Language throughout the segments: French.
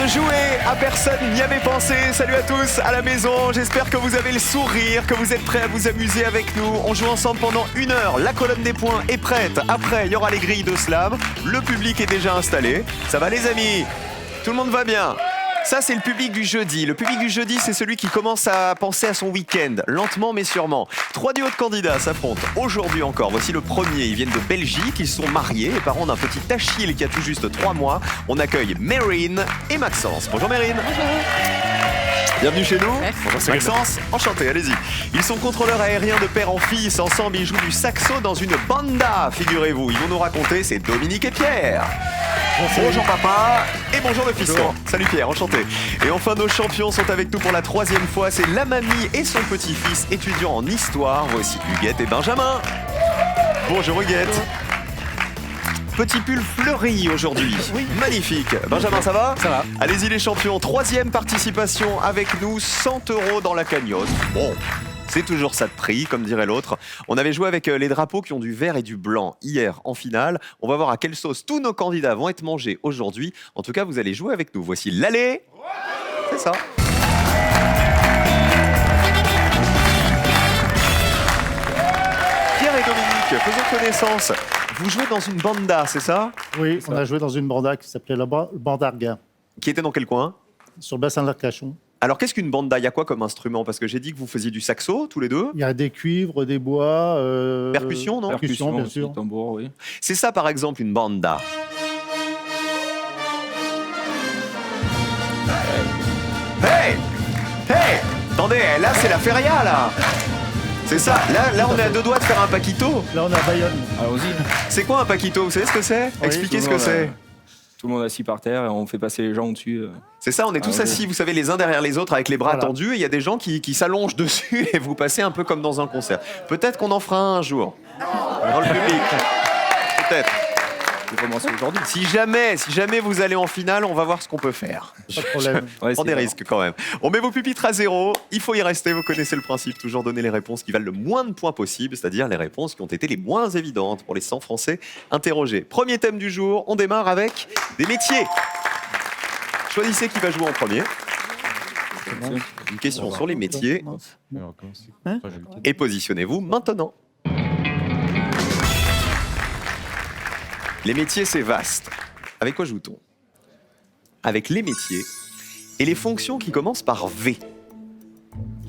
de jouer à personne n'y avait pensé. Salut à tous à la maison, j'espère que vous avez le sourire, que vous êtes prêts à vous amuser avec nous. On joue ensemble pendant 1 heure, la colonne des points est prête. Après, il y aura les grilles de slam, le public est déjà installé. Ça va les amis? Tout le monde va bien? Ça, c'est le public du jeudi. Le public du jeudi, c'est celui qui commence à penser à son week-end, lentement mais sûrement. 3 duos de candidats s'affrontent aujourd'hui encore. Voici le premier. Ils viennent de Belgique, ils sont mariés, les parents d'un petit Achille qui a tout juste 3 mois. On accueille Mérine et Maxence. Bonjour Mérine. Bonjour. Bienvenue chez nous. Bonjour Maxence, enchanté, allez-y. Ils sont contrôleurs aériens de père en fils. Ensemble, ils jouent du saxo dans une banda, figurez-vous. Ils vont nous raconter, c'est Dominique et Pierre. Bonjour papa et bonjour le fiston. Salut Pierre, enchanté. Et enfin nos champions sont avec nous pour la 3e fois. C'est la mamie et son petit-fils étudiants en histoire. Voici Huguette et Benjamin. Bonjour Huguette. Petit pull fleuri aujourd'hui. Oui. Magnifique. Benjamin, ça va? Ça va. Allez-y les champions. 3e participation avec nous. 100 € dans la cagnotte. Bon. C'est toujours ça de prix, comme dirait l'autre. On avait joué avec les drapeaux qui ont du vert et du blanc hier en finale. On va voir à quelle sauce tous nos candidats vont être mangés aujourd'hui. En tout cas, vous allez jouer avec nous. Voici l'aller. C'est ça. Pierre et Dominique, faisons connaissance. Vous jouez dans une banda, c'est ça? Oui, on a joué dans une banda qui s'appelait la Bandarga, Qui était dans quel coin? sur le bassin de l'Arcachon. Alors, qu'est-ce qu'une banda? Il y a quoi comme instrument? Parce que j'ai dit que vous faisiez du saxo, tous les deux. Il y a des cuivres, des bois... Percussion, non? Percussion, bien aussi, sûr. Tambour, oui. C'est ça, par exemple, une banda. Hey! Hey! Attendez, là, c'est la feria, là! C'est ça, là on est à 2 doigts de faire un paquito. Là, on a Bayonne. Allons-y. C'est quoi un paquito? Vous savez ce que c'est? Expliquez ce que c'est. Tout le monde assis par terre et on fait passer les gens au-dessus. C'est ça, on est tous assis, vous savez, les uns derrière les autres avec les bras Voilà. tendus, et il y a des gens qui s'allongent dessus et vous passez un peu comme dans un concert. Peut-être qu'on en fera un jour. Dans le public. Peut-être. On peut commencer aujourd'hui. Si jamais vous allez en finale, on va voir ce qu'on peut faire. Pas de problème. Ouais, Prends des risques quand même. On met vos pupitres à 0, il faut y rester, vous connaissez le principe, toujours donner les réponses qui valent le moins de points possible, c'est-à-dire les réponses qui ont été les moins évidentes pour les 100 Français interrogés. Premier thème du jour, on démarre avec des métiers. Choisissez qui va jouer en premier. Une question sur les métiers et positionnez-vous maintenant. Les métiers, c'est vaste. Avec quoi joue-t-on? Avec les métiers et les fonctions qui commencent par V.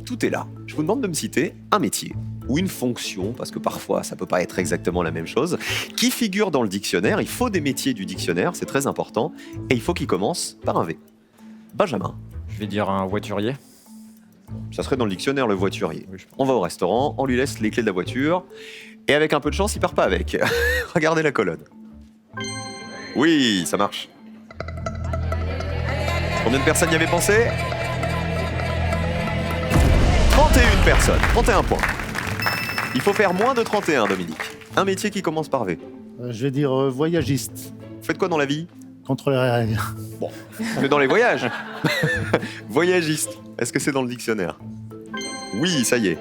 Tout est là. Je vous demande de me citer un métier ou une fonction, parce que parfois ça peut pas être exactement la même chose, qui figure dans le dictionnaire. Il faut des métiers du dictionnaire, c'est très important, et il faut qu'ils commencent par un V. Benjamin. Je vais dire un voiturier. Ça serait dans le dictionnaire, le voiturier. On va au restaurant, on lui laisse les clés de la voiture, et avec un peu de chance, il part pas avec. Regardez la colonne. Oui, ça marche. Combien de personnes y avaient pensé? 31 personnes, 31 points. Il faut faire moins de 31, Dominique. Un métier qui commence par V. Je vais dire voyagiste, Vous faites quoi dans la vie? contrôleur aérien. Bon, que dans les voyages. Voyagiste, est-ce que c'est dans le dictionnaire? Oui, ça y est.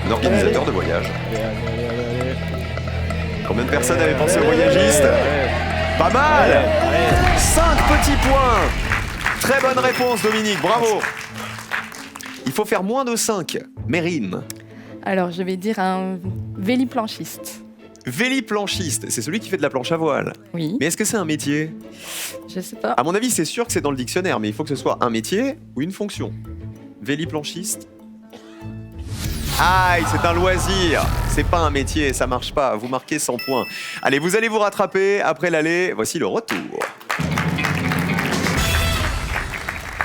Un organisateur de voyage. Combien de personnes avaient pensé au voyagiste? Pas mal! 5 petits points! Très bonne réponse, Dominique, bravo! Il faut faire moins de 5. Mérine. Alors, je vais dire un véliplanchiste. Véliplanchiste, c'est celui qui fait de la planche à voile. Oui, Mais est-ce que c'est un métier? je sais pas. À mon avis, c'est sûr que c'est dans le dictionnaire, mais il faut que ce soit un métier ou une fonction. Véliplanchiste. Aïe, c'est un loisir. C'est pas un métier, ça marche pas. Vous marquez 100 points. Allez, vous allez vous rattraper après l'aller. Voici le retour.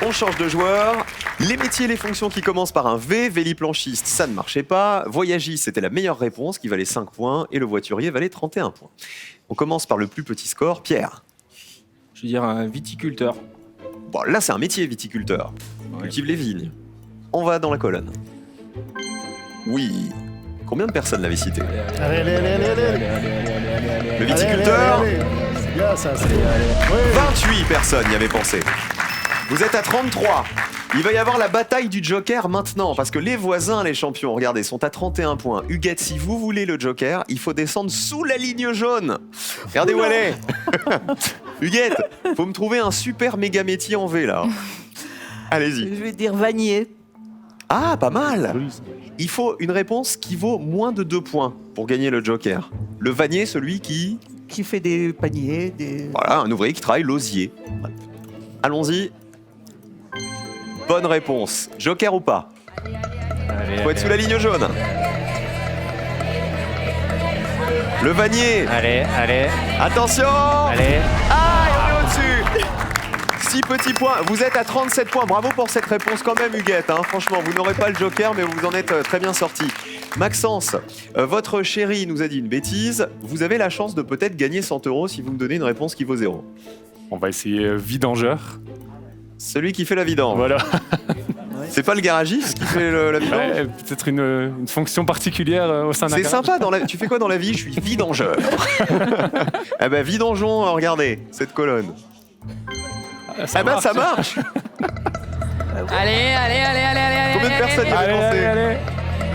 On change de joueur. Les métiers et les fonctions qui commencent par un V, véliplanchiste, ça ne marchait pas. Voyagiste, c'était la meilleure réponse qui valait 5 points. Et le voiturier valait 31 points. On commence par le plus petit score. Pierre. Je veux dire un viticulteur. Bon, là, c'est un métier, viticulteur. Ouais. Cultive les vignes. On va dans la colonne. Oui. Combien de personnes l'avaient cité? Allez. Le viticulteur, Allez. C'est bien ça, c'est bien. Oui. 28 personnes y avaient pensé. Vous êtes à 33. Il va y avoir la bataille du Joker maintenant, parce que les voisins, les champions, regardez, sont à 31 points. Huguette, si vous voulez le Joker, il faut descendre sous la ligne jaune. Regardez où elle est. Huguette, faut me trouver un super méga métier en V là. Allez-y. Je vais dire Vanier. Ah, pas mal. Joli, ça. Il faut une réponse qui vaut moins de 2 points pour gagner le joker. Le vanier, celui qui... Qui fait des paniers, des... Voilà, un ouvrier qui travaille l'osier. Bref. Allons-y. Bonne réponse. Joker ou pas? Faut être sous la ligne jaune. Le vanier. Allez. Attention. Ah, et on est au-dessus. 6 petits points. Vous êtes à 37 points. Bravo pour cette réponse quand même, Huguette. Hein. Franchement, vous n'aurez pas le joker, mais vous en êtes très bien sorti. Maxence, votre chérie nous a dit une bêtise. Vous avez la chance de peut-être gagner 100 € si vous me donnez une réponse qui vaut 0. On va essayer vidangeur. Celui qui fait la vidange. Voilà. C'est pas le garagiste qui fait la vidange? Ouais, peut-être une fonction particulière au sein d'un C'est garage. sympa. Tu fais quoi dans la vie? Je suis vidangeur. Eh ben, vidangeons, regardez, cette colonne. Ça Eh ben, marche. ça marche. Allez. Combien de personnes y avaient pensé? Allez.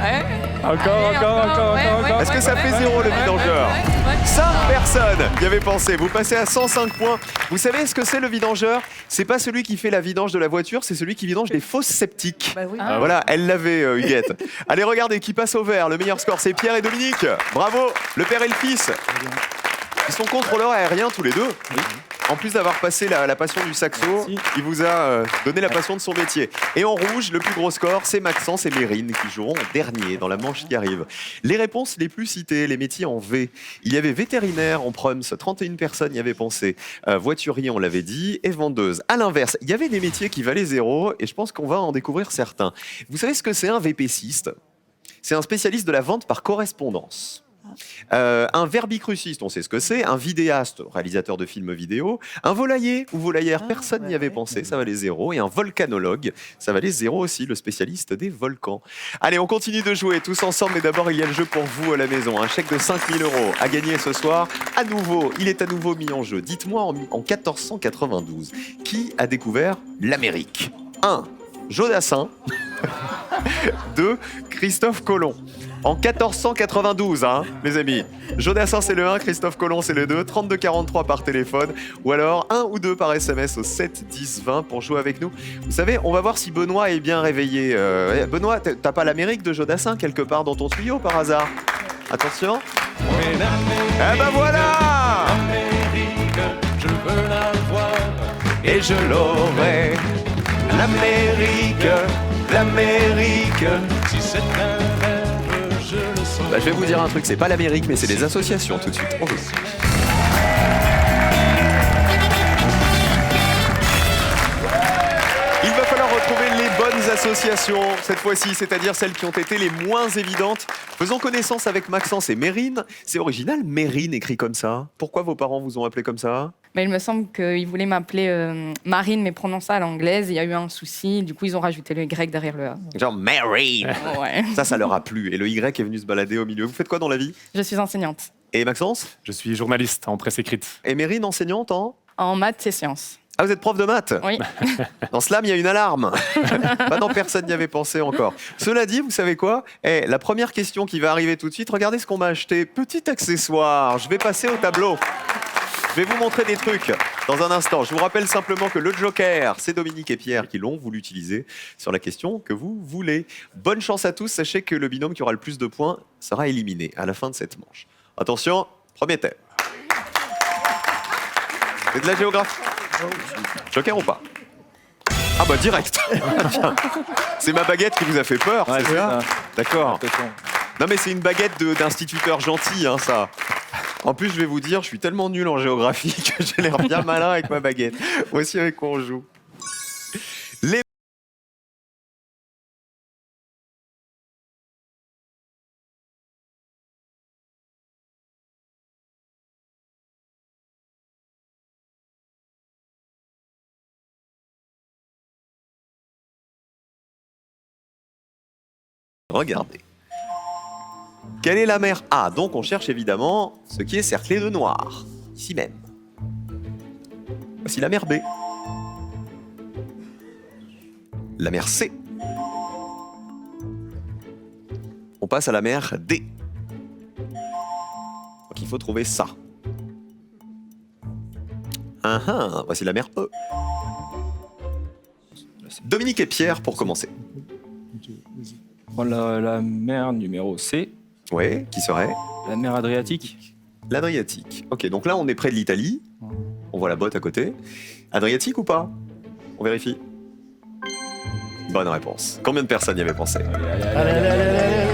Ouais. Encore. Est-ce que ça fait 0 le vidangeur? 5 personnes y avaient pensé. Vous passez à 105 points. Vous savez ce que c'est le vidangeur? C'est pas celui qui fait la vidange de la voiture, c'est celui qui vidange les fosses septiques. Bah oui. Ah. Voilà, elle l'avait, Huguette. Allez, regardez, qui passe au vert. Le meilleur score, c'est Pierre et Dominique. Bravo, le père et le fils. Ils sont contrôleurs aériens tous les deux. En plus d'avoir passé la passion du saxo, Merci. il vous a donné la passion de son métier. Et en rouge, le plus gros score, c'est Maxence et Mérine qui joueront en dernier dans la manche qui arrive. Les réponses les plus citées, les métiers en V. Il y avait vétérinaire en Prums, 31 personnes y avaient pensé. Voiturier, on l'avait dit, et vendeuse. À l'inverse, il y avait des métiers qui valaient 0 et je pense qu'on va en découvrir certains. Vous savez ce que c'est un VPCiste? C'est un spécialiste de la vente par correspondance. Un verbicruciste, on sait ce que c'est. Un vidéaste, réalisateur de films vidéo. Un volailler ou volaillère, personne n'y avait pensé, ça valait 0. Et un volcanologue, ça valait 0 aussi, le spécialiste des volcans. Allez, on continue de jouer tous ensemble, mais d'abord il y a le jeu pour vous à la maison. Un chèque de 5 000 € à gagner ce soir. À nouveau, il est à nouveau mis en jeu. Dites-moi en 1492, qui a découvert l'Amérique? 1. Jodassin. 2. Christophe Colomb. En 1492, hein, les amis. Jodassin, c'est le 1, Christophe Colomb, c'est le 2. 3243 par téléphone. Ou alors 1 ou 2 par SMS au 7 10 20 pour jouer avec nous. Vous savez, on va voir si Benoît est bien réveillé. Benoît, t'as pas l'Amérique de Jodassin quelque part dans ton tuyau par hasard? Attention. Eh ben voilà! Je veux la voir. Et je l'aurai. L'Amérique. Si c'est un rêve, je le sens. Bah, je vais vous dire un truc, c'est pas l'Amérique, mais c'est des associations tout de suite. On joue. Il va falloir retrouver les bonnes associations cette fois-ci, c'est-à-dire celles qui ont été les moins évidentes. Faisons connaissance avec Maxence et Mérine. C'est original, Mérine écrit comme ça. Pourquoi vos parents vous ont appelé comme ça? Mais il me semble qu'ils voulaient m'appeler Marine, mais prononcé à l'anglaise. Il y a eu un souci. Du coup, ils ont rajouté le Y derrière le A. Genre Mérine. Ouais. Ça leur a plu. Et le Y est venu se balader au milieu. Vous faites quoi dans la vie? Je suis enseignante Et Maxence? Je suis journaliste en presse écrite. Et Mérine, enseignante en? en maths et sciences. Ah, vous êtes prof de maths? Oui. Dans Slam, il y a une alarme. Bah non, personne n'y avait pensé encore. Cela dit, vous savez quoi? La première question qui va arriver tout de suite, regardez ce qu'on m'a acheté. Petit accessoire. Je vais passer au tableau. Je vais vous montrer des trucs dans un instant. Je vous rappelle simplement que le Joker, c'est Dominique et Pierre qui l'ont. Vous l'utilisez sur la question que vous voulez. Bonne chance à tous. Sachez que le binôme qui aura le plus de points sera éliminé à la fin de cette manche. Attention, premier thème. C'est de la géographie. Joker ou pas? Ah bah direct. C'est ma baguette qui vous a fait peur, Ouais, c'est c'est ça? ça. D'accord. Attention. Non mais c'est une baguette d'instituteur gentil, hein, ça. En plus, je vais vous dire, je suis tellement nul en géographie que j'ai l'air bien malin avec ma baguette. Voici avec quoi on joue. Les... Regardez. Quelle est la mer A? Donc on cherche évidemment ce qui est cerclé de noir, ici même. Voici la mer B. La mer C. On passe à la mer D. Donc il faut trouver ça. Voici la mer E. Dominique et Pierre pour commencer. On prend la mer numéro C, Oui, qui serait la mer Adriatique. l'Adriatique. Ok, donc là on est près de l'Italie. On voit la botte à côté. Adriatique ou pas? On vérifie. Bonne réponse. Combien de personnes y avaient pensé? Allez.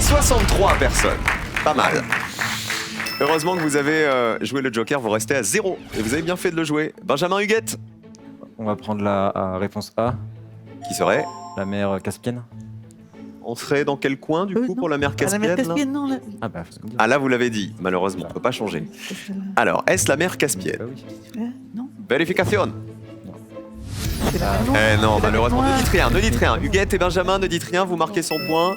63 personnes. Pas mal. Heureusement que vous avez joué le Joker, vous restez à 0. Et vous avez bien fait de le jouer. Benjamin Huguette, On va prendre la réponse A, qui serait? la mer Caspienne. On serait dans quel coin du coup non. pour la mer Ah, Caspienne? la mer là Caspienne, non. Là. Ah bah, faut me dire. Ah là vous l'avez dit, malheureusement, on peut pas changer. Alors, est-ce la mer Caspienne? Bah oui. Non, Vérification. c'est la mer Noire. Eh non, C'est la malheureusement, mer ne dites rien, ne dites rien. Noire. Huguette et Benjamin, ne dites rien, vous marquez son point.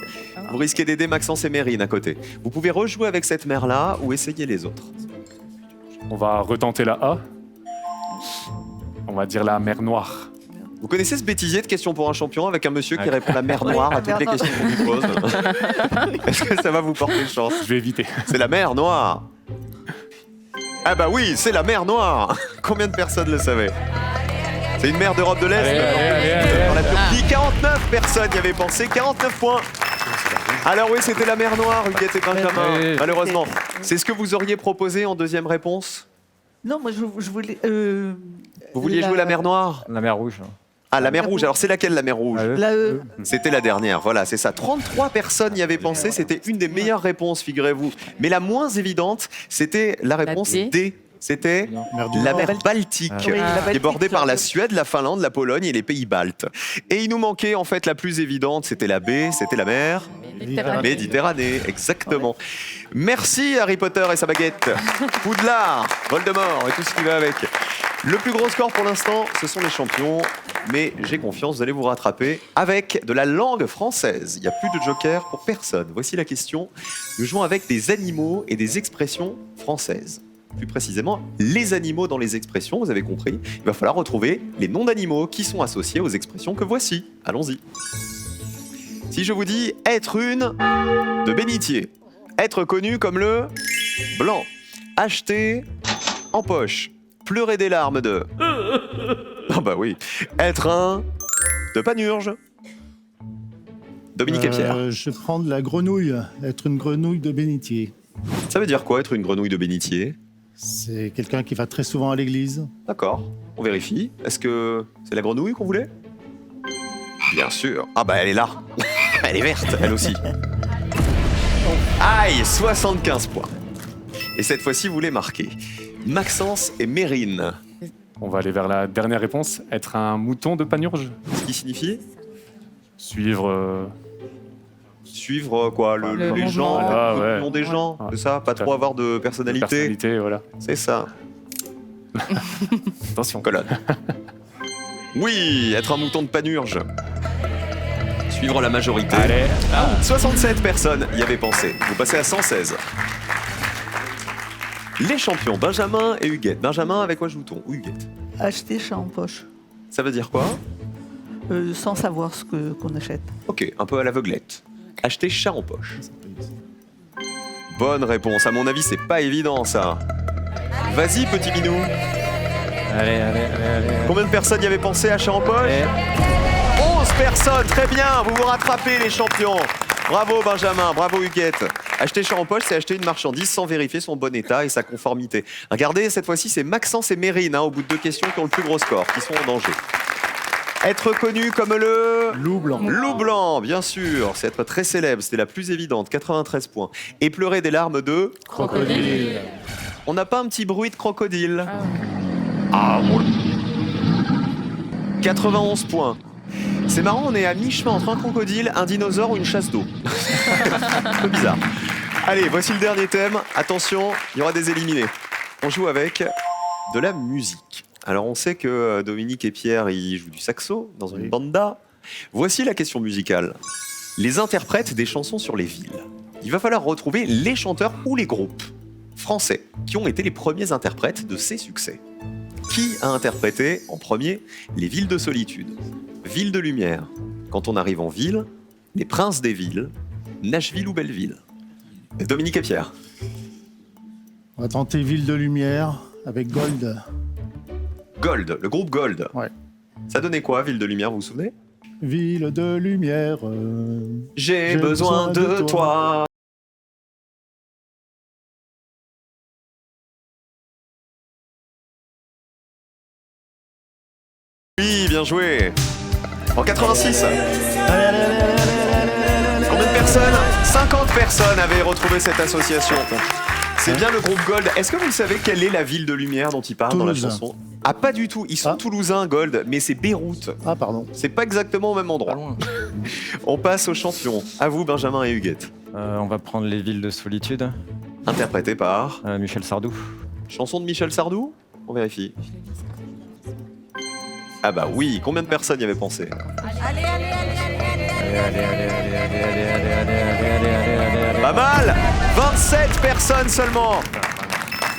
Vous risquez d'aider Maxence et Mérine à côté. Vous pouvez rejouer avec cette mer-là ou essayer les autres. On va retenter la A. On va dire la mer Noire. Vous connaissez ce bêtisier de questions pour un champion avec un monsieur qui Ouais. répond la mer Noire à toutes les questions qu'on vous pose? Est-ce que ça va vous porter chance? Je vais éviter. C'est la mer Noire. Ah bah oui, c'est la mer Noire. Combien de personnes le savaient? C'est une mer d'Europe de l'Est. Dans la Turquie, 49 personnes y avaient pensé, 49 points. Alors oui, c'était la mer Noire, Huguette et Benjamin. Oui. Malheureusement, c'est ce que vous auriez proposé en deuxième réponse? Non, moi je voulais. Vous vouliez jouer la mer Noire? La mer Rouge. Ah, la mer Rouge. Alors c'est laquelle la mer Rouge? La E. C'était la dernière, voilà, c'est ça. 33 personnes y avaient pensé, c'était une des meilleures réponses, figurez-vous. Mais la moins évidente, c'était la réponse D. D. C'était Mer du la Nord. mer Baltique, Ah oui, la qui est Baltique, bordée par la ça. Suède, la Finlande, la Pologne et les pays baltes. Et il nous manquait en fait la plus évidente, c'était la B, c'était la mer Méditerranée. Méditerranée, exactement. Merci Harry Potter et sa baguette, Poudlard, Voldemort et tout ce qui va avec. Le plus gros score pour l'instant, ce sont les champions, mais j'ai confiance, vous allez vous rattraper avec de la langue française. Il n'y a plus de joker pour personne. Voici la question. Nous jouons avec des animaux et des expressions françaises. Plus précisément, les animaux dans les expressions, vous avez compris. Il va falloir retrouver les noms d'animaux qui sont associés aux expressions que voici. Allons-y. Si je vous dis être une de bénitier, être connu comme le blanc, acheter en poche, pleurer des larmes de... Ah bah oui, être un de panurge. Dominique et Pierre. Je prends de la grenouille, être une grenouille de bénitier. Ça veut dire quoi être une grenouille de bénitier? C'est quelqu'un qui va très souvent à l'église. D'accord, on vérifie. Est-ce que c'est la grenouille qu'on voulait? Bien sûr. Ah bah elle est là. Elle est verte, elle aussi. Aïe, 75 points. Et cette fois-ci, vous les marquez. Maxence et Mérine. On va aller vers la dernière réponse. Être un mouton de panurge. Ce qui signifie Suivre. suivre quoi Le les gens, mouvement. Ah, le ouais. nom des gens, Ouais. c'est ça? Pas Tout à trop fait. avoir de personnalité. Personnalité, voilà. C'est ça. Attention. Colonne. Oui, être un mouton de panurge. Suivre la majorité. Allez. 67 personnes y avaient pensé. Vous passez à 116. Les champions, Benjamin et Huguette. Benjamin, avec quoi joue-t-on? Ou Huguette? Acheter chat en poche. Ça veut dire quoi? Sans savoir ce qu'on achète. Ok, un peu à l'aveuglette. Acheter chat en poche. Bonne réponse. À mon avis, c'est pas évident ça. Vas-y, petit minou. Allez. Combien de personnes y avaient pensé à chat en poche? 11 personnes, très bien, vous vous rattrapez les champions. Bravo Benjamin, bravo Huguette. Acheter chat en poche, c'est acheter une marchandise sans vérifier son bon état et sa conformité. Regardez, cette fois-ci, c'est Maxence et Mérine, au bout de 2 questions, qui ont le plus gros score, qui sont en danger. Être connu comme le... Loup blanc. Loup blanc, bien sûr, c'est être très célèbre, c'était la plus évidente, 93 points. Et pleurer des larmes de... Crocodile. On n'a pas un petit bruit de crocodile? Ah. Ah, bon. 91 points. C'est marrant, on est à mi-chemin entre un crocodile, un dinosaure ou une chasse d'eau. Un peu bizarre. Allez, voici le dernier thème. Attention, il y aura des éliminés. On joue avec de la musique. Alors on sait que Dominique et Pierre, ils jouent du saxo dans une Oui. banda. Voici la question musicale. Les interprètes des chansons sur les villes. Il va falloir retrouver les chanteurs ou les groupes français qui ont été les premiers interprètes de ces succès. Qui a interprété en premier les villes de solitude, Ville de lumière, Quand on arrive en ville, Les princes des villes, Nashville ou Belleville? Dominique et Pierre. On va tenter Ville de lumière avec Gold. Gold, le groupe Gold. Ouais. Ça donnait quoi, Ville de Lumière, vous vous souvenez? Ville de lumière. J'ai besoin de toi. Oui, bien joué. En 86. Combien de personnes? 50 personnes avaient retrouvé cette association. C'est bien le groupe Gold. Est-ce que vous savez quelle est la ville de lumière dont il parle dans la Toulouse. chanson? Ah, pas du tout. Ils sont toulousains, Gold, mais c'est Beyrouth. Ah, pardon. C'est pas exactement au même Pas endroit. loin. On passe aux champions. À vous, Benjamin et Huguette. On va prendre les villes de solitude. Interprété par Michel Sardou. chanson de Michel Sardou. On vérifie. Ah bah oui, combien de personnes y avaient pensé? Pas mal. 27 personnes seulement.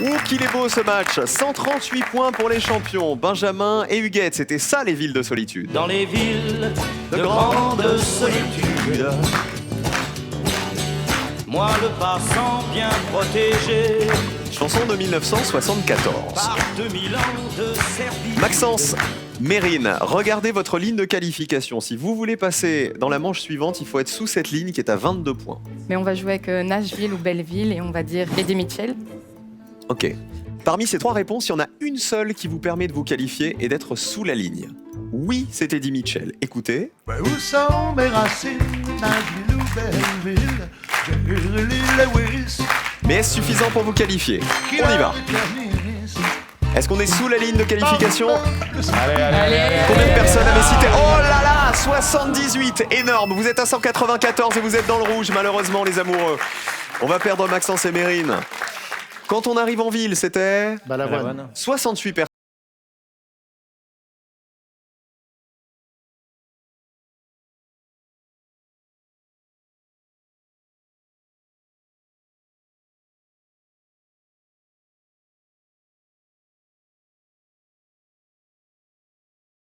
Ouh, qu'il est beau ce match. 138 points pour les champions. Benjamin et Huguette, c'était ça les villes de solitude. Dans les villes de grande solitude, moi le passant bien protégé Chanson de 1974. par 2000 ans de service. Maxence, Mérine, regardez votre ligne de qualification. Si vous voulez passer dans la manche suivante, il faut être sous cette ligne qui est à 22 points. Mais on va jouer avec Nashville ou Belleville et on va dire Eddie Mitchell. Ok. Parmi ces trois réponses, il y en a une seule qui vous permet de vous qualifier et d'être sous la ligne. Oui, c'est Eddie Mitchell. Écoutez. Où sont mes racines, Nashville ou Belleville, Jerry Lee Lewis, Mais est-ce suffisant pour vous qualifier? On y va. Est-ce qu'on est sous la ligne de qualification? Combien de personnes avaient cité? Oh là là, 78, énorme. Vous êtes à 194 et vous êtes dans le rouge, malheureusement, les amoureux. On va perdre Maxence et Mérine. Quand on arrive en ville, c'était Balavoine. 68 personnes.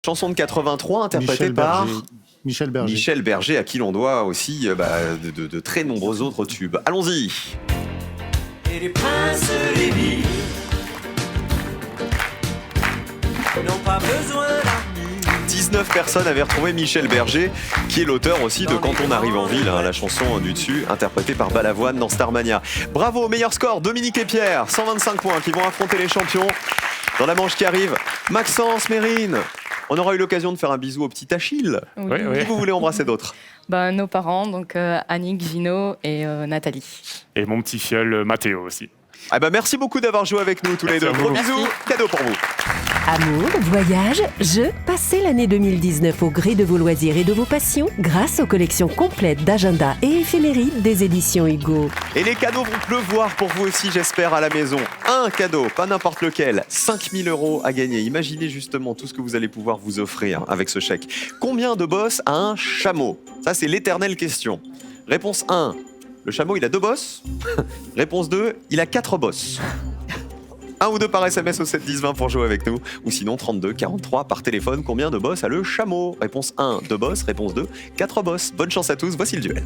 Chanson de 83 interprétée par Michel Berger. Michel Berger, à qui l'on doit aussi de très nombreux autres tubes. Allons-y. Et les princes des villes n'ont pas besoin d'armure. 19 personnes avaient retrouvé Michel Berger, qui est l'auteur aussi de Quand on arrive en ville, la chanson du dessus, interprétée par Balavoine dans Starmania. Bravo, meilleur score, Dominique et Pierre, 125 points, qui vont affronter les champions dans la manche qui arrive. Maxence, Mérine, on aura eu l'occasion de faire un bisou au petit Achille. Oui. Qui vous voulez embrasser d'autres? Nos parents, donc Annick, Gino et Nathalie. Et mon petit fiole Mathéo aussi. Ah bah merci beaucoup d'avoir joué avec nous tous les Merci deux. à Gros vous. bisous, cadeau pour vous. Amour, voyage, jeux, passez l'année 2019 au gré de vos loisirs et de vos passions grâce aux collections complètes d'agenda et éphémérides des éditions Hugo. Et les cadeaux vont pleuvoir pour vous aussi, j'espère, à la maison. Un cadeau, pas n'importe lequel, 5 000 € à gagner. Imaginez justement tout ce que vous allez pouvoir vous offrir avec ce chèque. Combien de bosses a un chameau? Ça, c'est l'éternelle question. Réponse 1, le chameau, il a 2 bosses. Réponse 2, il a 4 bosses. 1 ou 2 par SMS au 7 10 20 pour jouer avec nous. Ou sinon 32 43 par téléphone. Combien de bosses a le chameau? Réponse 1, 2 bosses. Réponse 2, 4 bosses. Bonne chance à tous, voici le duel.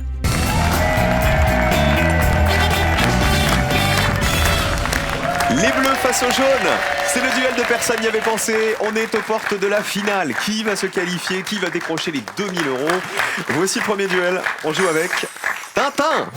Les bleus face aux jaunes, c'est le duel de personne n'y avait pensé. On est aux portes de la finale. Qui va se qualifier? Qui va décrocher les 2000 €? Voici le premier duel. On joue avec Tintin.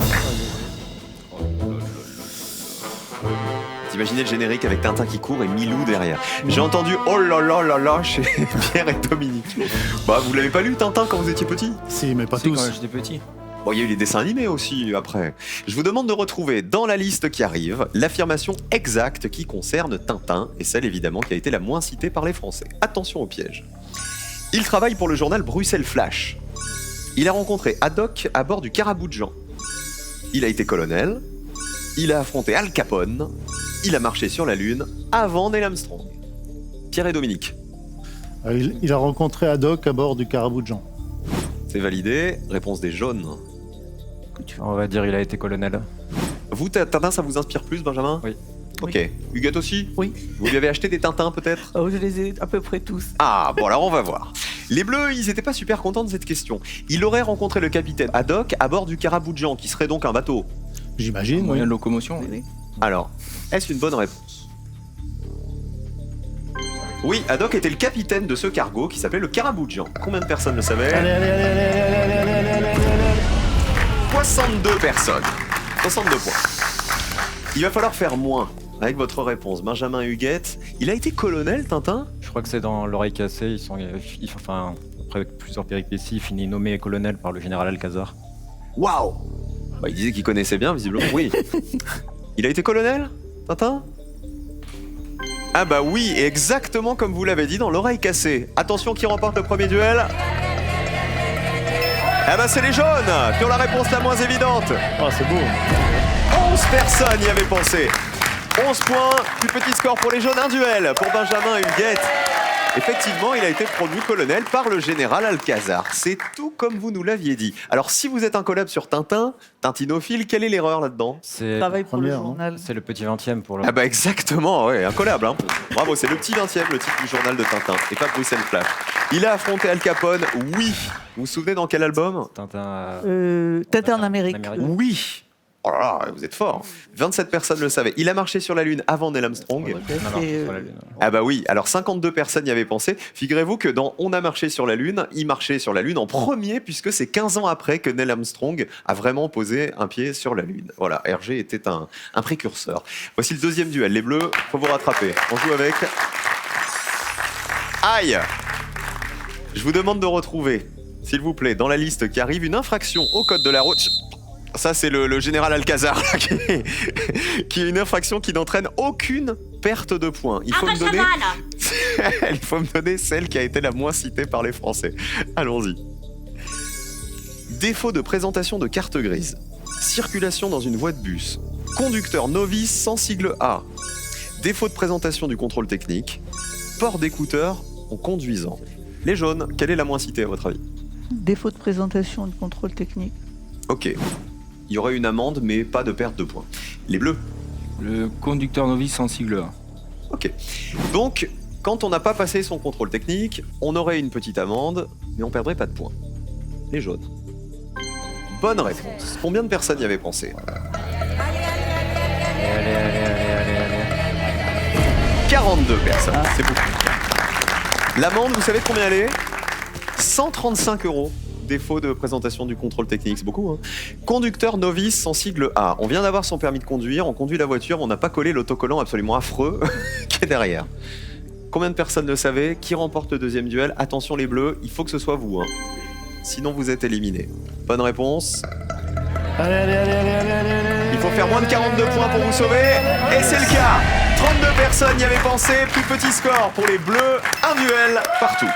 Imaginez le générique avec Tintin qui court et Milou derrière. J'ai entendu oh là là là là chez Pierre et Dominique. Bah vous l'avez pas lu Tintin quand vous étiez petit? Si, mais pas Si, quand tous. j'étais petit. Bon, il y a eu les dessins animés aussi après. Je vous demande de retrouver dans la liste qui arrive l'affirmation exacte qui concerne Tintin et celle évidemment qui a été la moins citée par les Français. Attention au piège. Il travaille pour le journal Bruxelles Flash. Il a rencontré Haddock à bord du Carabou de Jean. Il a été colonel. Il a affronté Al Capone. Il a marché sur la Lune avant Neil Armstrong. Pierre et Dominique. Il a rencontré Haddock à bord du Carabou de Jean. C'est validé. Réponse des jaunes. On va dire il a été colonel. Vous, Tintin, ça vous inspire plus, Benjamin? Oui. Ok. Huguette aussi? Oui. Vous lui avez acheté des Tintins, peut-être? Oh, je les ai à peu près tous. Ah, bon, alors on va voir. Les Bleus, ils étaient pas super contents de cette question. Il aurait rencontré le capitaine Haddock à bord du Carabou de Jean, qui serait donc un bateau. J'imagine, oui. Moyen de locomotion. Oui. Alors, est-ce une bonne réponse? Oui, Haddock était le capitaine de ce cargo qui s'appelait le Karaboudjan. Combien de personnes le savaient? Allez. 62 personnes. 62 points. Il va falloir faire moins avec votre réponse. Benjamin Huguette, il a été colonel, Tintin? Je crois que c'est dans l'oreille cassée. Enfin, après plusieurs péripéties, il finit nommé colonel par le général Alcazar. Waouh! Bah, il disait qu'il connaissait bien, visiblement. Oui. Il a été colonel, Tintin? Ah bah oui, exactement comme vous l'avez dit dans l'oreille cassée. Attention, qui remporte le premier duel? Ah bah c'est les jaunes qui ont la réponse la moins évidente. Oh, c'est beau. 11 personnes y avaient pensé. 11 points, plus petit score pour les jaunes, un duel pour Benjamin Huguette. Effectivement, il a été promu colonel par le général Alcazar. C'est tout comme vous nous l'aviez dit. Alors si vous êtes un collab sur Tintin, Tintinophile, quelle est l'erreur là-dedans? C'est Travail pour le Première, journal. le petit 20e pour le. Ah bah exactement, ouais, un collab. Hein. Bravo, c'est le petit 20e, le titre du journal de Tintin, et pas Bruxelles Flash. Il a affronté Al Capone, oui. Vous vous souvenez dans quel album? Tintin. Tintin en Amérique. Oui. Oh là là, vous êtes fort. 27 personnes le savaient. Il a marché sur la Lune avant Neil Armstrong. Non, c'est pas la Lune. Ah bah oui, alors 52 personnes y avaient pensé. Figurez-vous que dans On a marché sur la Lune, il marchait sur la Lune en premier puisque c'est 15 ans après que Neil Armstrong a vraiment posé un pied sur la Lune. Voilà, Hergé était un précurseur. Voici le deuxième duel. Les Bleus, faut vous rattraper. On joue avec... Aïe! Je vous demande de retrouver, s'il vous plaît, dans la liste qui arrive, une infraction au code de la route. Ça, c'est le général Alcazar là, qui est une infraction qui n'entraîne aucune perte de points. Il faut me donner... Il faut me donner celle qui a été la moins citée par les Français. Allons-y. Défaut de présentation de carte grise. Circulation dans une voie de bus. Conducteur novice sans sigle A. Défaut de présentation du contrôle technique. Port d'écouteurs en conduisant. Les jaunes, quelle est la moins citée à votre avis? Défaut de présentation de contrôle technique. Ok. Il y aurait une amende, mais pas de perte de points. Les bleus? Le conducteur novice sans sigle A. Ok. Donc, quand on n'a pas passé son contrôle technique, on aurait une petite amende, mais on perdrait pas de points. Les jaunes. Bonne réponse. Combien de personnes y avaient pensé? Allez. 42 personnes. C'est beaucoup. L'amende, vous savez de combien elle est? 135 €. Défaut de présentation du contrôle technique, c'est beaucoup. Hein. Conducteur novice sans sigle A. On vient d'avoir son permis de conduire, on conduit la voiture, on n'a pas collé l'autocollant absolument affreux qui est derrière. Combien de personnes le savaient? Qui remporte le deuxième duel? Attention les bleus, il faut que ce soit vous. Hein. Sinon vous êtes éliminés. Bonne réponse. Il faut faire moins de 42 points pour vous sauver. Et c'est le cas. 32 personnes y avaient pensé. Plus petit score pour les bleus. Un duel partout.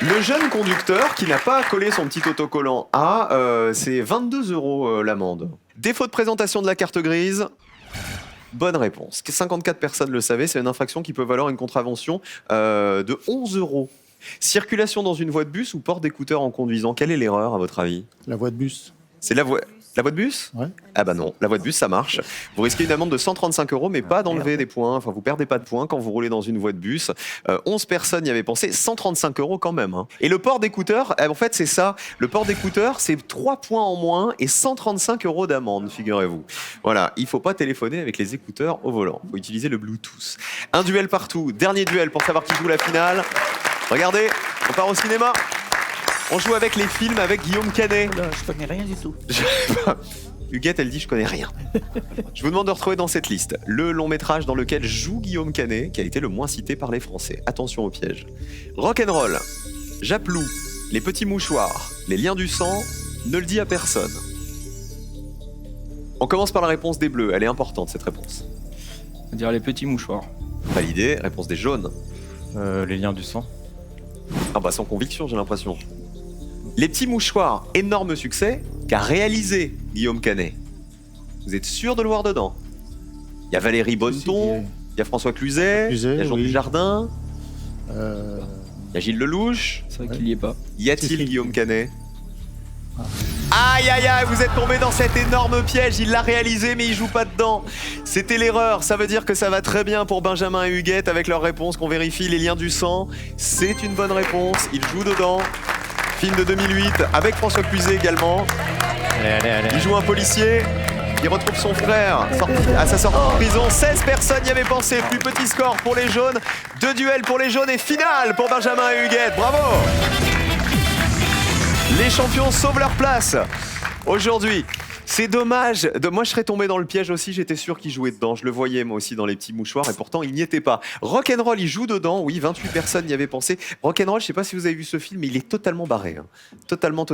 Le jeune conducteur qui n'a pas collé son petit autocollant A, c'est 22 € l'amende. Défaut de présentation de la carte grise. Bonne réponse. 54 personnes le savaient, c'est une infraction qui peut valoir une contravention de 11 €. Circulation dans une voie de bus ou port d'écouteurs en conduisant, quelle est l'erreur à votre avis? La voie de bus. C'est la voie de bus? Ouais. Ah bah non, la voie de bus ça marche. Vous risquez une amende de 135 €, mais pas d'enlever des points. Enfin, vous perdez pas de points quand vous roulez dans une voie de bus. 11 personnes y avaient pensé, 135 € quand même. Hein. Et le port d'écouteurs, en fait c'est ça. Le port d'écouteurs, c'est 3 points en moins et 135 € d'amende, figurez-vous. Voilà, il faut pas téléphoner avec les écouteurs au volant. Il faut utiliser le Bluetooth. Un duel partout. Dernier duel pour savoir qui joue la finale. Regardez, on part au cinéma. On joue avec les films avec Guillaume Canet. Là, je connais rien du tout. Huguette, elle dit je connais rien. Je vous demande de retrouver dans cette liste le long métrage dans lequel joue Guillaume Canet, qui a été le moins cité par les Français. Attention au piège. Rock'n'roll, Japlou, Les Petits Mouchoirs, Les Liens du Sang, Ne le dis à personne. On commence par la réponse des bleus. Elle est importante cette réponse. On va dire les petits mouchoirs. Validé. Réponse des jaunes. Les liens du sang. Ah bah sans conviction, j'ai l'impression. Les Petits Mouchoirs, énorme succès, qu'a réalisé Guillaume Canet. Vous êtes sûr de le voir dedans? Il y a Valérie Bonneton, il y a François Cluzet, il y a Jean Dujardin, il y a Gilles Lelouch. C'est vrai qu'il y est pas. Y a-t-il Guillaume Canet? Aïe aïe aïe, vous êtes tombé dans cet énorme piège, il l'a réalisé mais il joue pas dedans. C'était l'erreur, ça veut dire que ça va très bien pour Benjamin et Huguette avec leur réponse qu'on vérifie, Les Liens du Sang. C'est une bonne réponse, il joue dedans. Film de 2008 avec François Cluzet également. Allez. Il joue un policier. Il retrouve son frère à sa sortie de prison. 16 personnes y avaient pensé. Plus petit score pour les jaunes. 2 duels pour les jaunes et finale pour Benjamin et Huguette. Bravo! Les champions sauvent leur place. Aujourd'hui, c'est dommage. Moi, je serais tombé dans le piège aussi. J'étais sûr qu'il jouait dedans. Je le voyais, moi aussi, dans les petits mouchoirs. Et pourtant, il n'y était pas. Rock'n'Roll, il joue dedans. Oui, 28 personnes y avaient pensé. Rock'n'Roll, je ne sais pas si vous avez vu ce film, mais il est totalement barré. Hein. Totalement.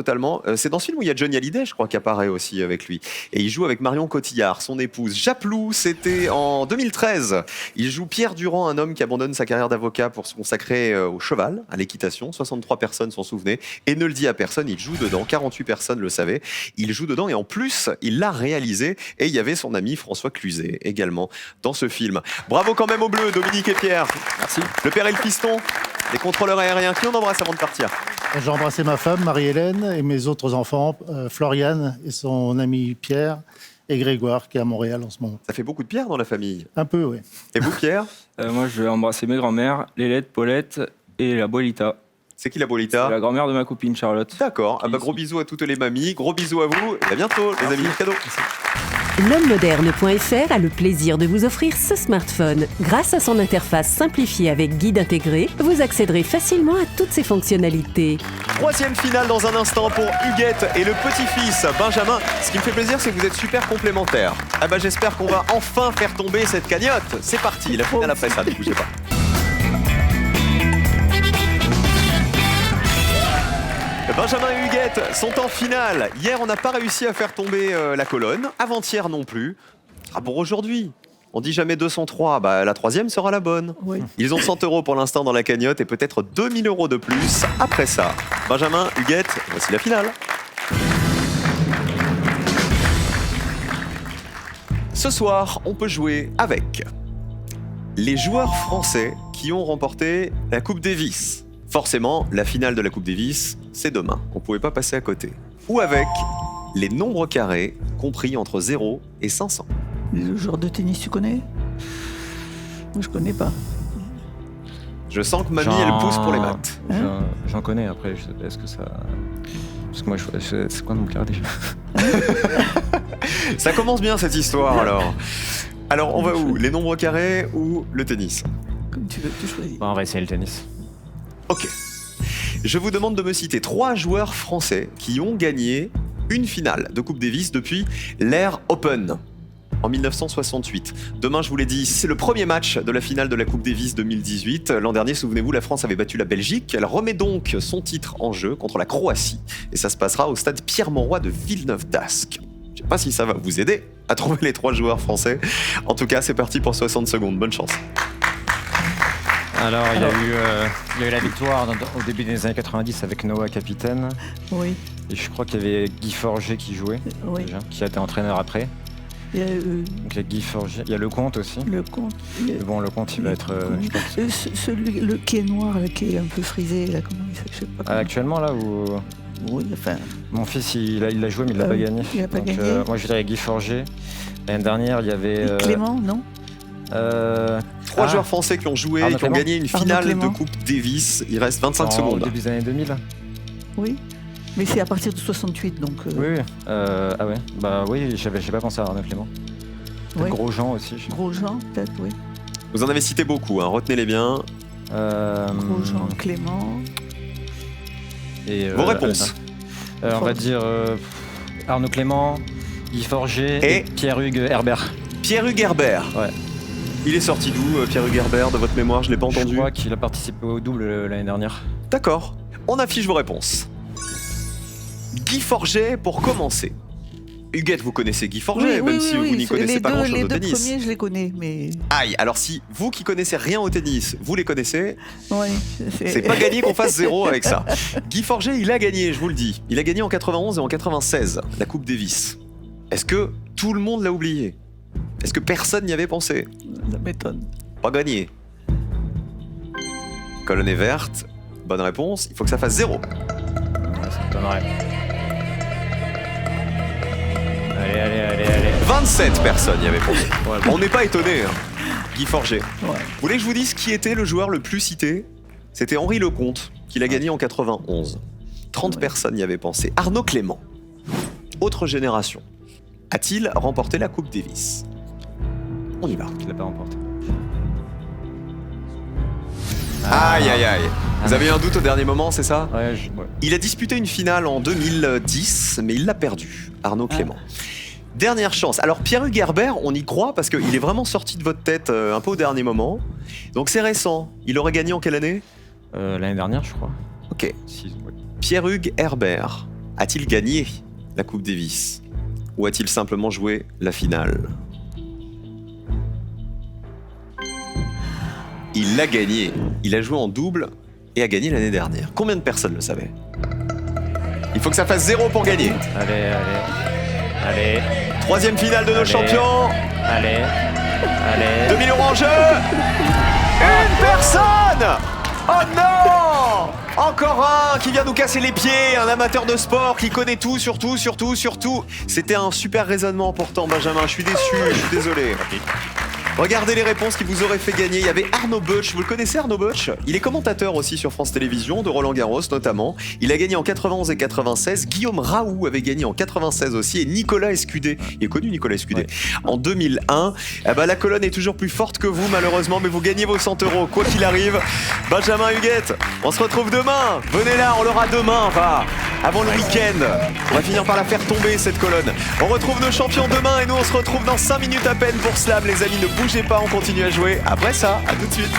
C'est dans ce film où il y a Johnny Hallyday, je crois, qui apparaît aussi avec lui. Et il joue avec Marion Cotillard, son épouse. Japlou, c'était en 2013. Il joue Pierre Durand, un homme qui abandonne sa carrière d'avocat pour se consacrer au cheval, à l'équitation. 63 personnes s'en souvenaient. Et ne le dit à personne, il joue dedans. 48 personnes le savaient. Il joue dedans et en plus, il l'a réalisé et il y avait son ami François Cluzet également dans ce film. Bravo quand même aux Bleus, Dominique et Pierre. Merci. Le père et le fiston, les contrôleurs aériens. Qui on embrasse avant de partir? J'ai embrassé ma femme, Marie-Hélène, et mes autres enfants, Floriane et son ami Pierre, et Grégoire, qui est à Montréal en ce moment. Ça fait beaucoup de Pierre dans la famille. Un peu, oui. Et vous, Pierre? Moi, je vais embrasser mes grands-mères, Lélette, Paulette et la abuelita. C'est qui la Bolita? C'est la grand-mère de ma copine Charlotte. D'accord. Ah bah, gros bisous à toutes les mamies, gros bisous à vous et à bientôt les amis. Cadeau. L'homme-moderne.fr a le plaisir de vous offrir ce smartphone. Grâce à son interface simplifiée avec guide intégré, vous accéderez facilement à toutes ses fonctionnalités. Troisième finale dans un instant pour Huguette et le petit-fils Benjamin. Ce qui me fait plaisir, c'est que vous êtes super complémentaires. Ah bah j'espère qu'on va enfin faire tomber cette cagnotte. C'est parti, la finale après ça, ne bougez pas. Benjamin et Huguette sont en finale. Hier, on n'a pas réussi à faire tomber la colonne. Avant-hier non plus. Ah, pour aujourd'hui, on dit jamais 203. Bah, la troisième sera la bonne. Oui. Ils ont 100 € pour l'instant dans la cagnotte et peut-être 2000 € de plus après ça. Benjamin, Huguette, voici la finale. Ce soir, on peut jouer avec les joueurs français qui ont remporté la Coupe Davis. Forcément, la finale de la Coupe Davis, c'est demain. On ne pouvait pas passer à côté. Ou avec les nombres carrés compris entre 0 et 500. Le joueur de tennis, tu connais? Moi, je connais pas. Je sens que mamie, elle pousse pour les maths. J'en connais, après, est-ce que ça... Parce que moi, c'est quoi le nombre carré déjà? Ça commence bien cette histoire alors. Alors, on va où? Les nombres carrés ou le tennis? Comme tu veux, tu choisis. On va essayer le tennis. Ok. Je vous demande de me citer 3 joueurs français qui ont gagné une finale de Coupe Davis depuis l'ère Open en 1968. Demain, je vous l'ai dit, c'est le premier match de la finale de la Coupe Davis 2018. L'an dernier, souvenez-vous, la France avait battu la Belgique. Elle remet donc son titre en jeu contre la Croatie. Et ça se passera au stade Pierre-Mauroy de Villeneuve-d'Ascq. Je ne sais pas si ça va vous aider à trouver les 3 joueurs français. En tout cas, c'est parti pour 60 secondes. Bonne chance. Alors, il y a eu la victoire au début des années 90 avec Noah capitaine. Oui. Et je crois qu'il y avait Guy Forget qui jouait, Oui. déjà, qui a été entraîneur après. Il y a, Donc il y a Guy Forget, il y a Lecomte aussi. Lecomte. Mais bon, Lecomte, il va être... je pense... Celui le qui est noir, là, qui est un peu frisé, là, comment il s'appelle, je sais pas. Comment. Actuellement, là, où... Oui, enfin. Mon fils, il a joué, mais il l'a pas gagné. Il a pas Donc, gagné. moi, je dirais Guy Forget. L'année dernière, il y avait... Clément, non? 3 joueurs français qui ont joué et qui ont gagné une finale de Coupe Davis. Il reste 25 secondes. Au début des années 2000. Oui. Mais c'est à partir de 68, donc... Oui. Ah ouais. Bah oui, j'ai pas pensé à Arnaud Clément. Oui. Grosjean aussi. Grosjean, peut-être, oui. Vous en avez cité beaucoup, hein. Retenez-les bien. Grosjean, Clément... Et, vos réponses. On va dire Arnaud Clément, Guy Forget et Pierre-Hugues Herbert. Pierre-Hugues Herbert. Ouais. Il est sorti d'où, Pierre-Hugues Herbert, de votre mémoire? Je l'ai pas entendu. Je crois qu'il a participé au double l'année dernière. D'accord. On affiche vos réponses. Guy Forget pour commencer. Huguette, vous connaissez Guy Forget, même si vous n'y connaissez pas grand-chose au tennis. Les 2 premiers, je les connais, mais... Aïe, alors si vous qui connaissez rien au tennis, vous les connaissez, oui, c'est pas gagné qu'on fasse 0 avec ça. Guy Forget, il a gagné, je vous le dis. Il a gagné en 91 et en 96, la Coupe Davis. Est-ce que tout le monde l'a oublié? Est-ce que personne n'y avait pensé? Ça m'étonne. Pas gagné. Colonne est verte. Bonne réponse. Il faut que ça fasse 0. Ouais, ça me donnerait. Allez. 27 personnes y avaient pensé. Ouais, On n'est pas étonné. Hein. Guy Forget. Ouais. Vous voulez que je vous dise qui était le joueur le plus cité? C'était Henri Lecomte, qui l'a gagné en 91. 30 personnes y avaient pensé. Arnaud Clément. Autre génération. a-t-il remporté la Coupe Davis? On y va. Il l'a pas remporté. Aïe aïe aïe. Vous avez eu un doute au dernier moment, c'est ça? Ouais, Il a disputé une finale en 2010, mais il l'a perdu, Arnaud Clément. Dernière chance. Alors Pierre-Hugues Herbert, on y croit parce qu'il est vraiment sorti de votre tête un peu au dernier moment. Donc c'est récent. Il aurait gagné en quelle année? L'année dernière, je crois. Ok. Pierre-Hugues Herbert a-t-il gagné la Coupe Davis? Ou a-t-il simplement joué la finale? Il l'a gagné. Il a joué en double et a gagné l'année dernière. Combien de personnes le savaient? Il faut que ça fasse 0 pour gagner. Allez. Troisième finale de nos champions. Allez. 2000 € en jeu. Une personne. Oh non! Encore un qui vient nous casser les pieds, un amateur de sport qui connaît tout, surtout. C'était un super raisonnement pourtant, Benjamin. Je suis déçu, je suis désolé. Regardez les réponses qui vous auraient fait gagner. Il y avait Arnaud Butch. Vous le connaissez, Arnaud Butch? Il est commentateur aussi sur France Télévisions, de Roland Garros notamment. Il a gagné en 91 et 96. Guillaume Raoult avait gagné en 96 aussi. Et Nicolas Escudé, il est connu Nicolas Escudé, en 2001. La colonne est toujours plus forte que vous, malheureusement, mais vous gagnez vos 100 €, quoi qu'il arrive. Benjamin Huguette, on se retrouve demain. Venez là, on l'aura demain, avant le week-end. On va finir par la faire tomber, cette colonne. On retrouve nos champions demain et nous, on se retrouve dans 5 minutes à peine pour Slam, les amis. Ne bougez pas, on continue à jouer. Après ça, à tout de suite.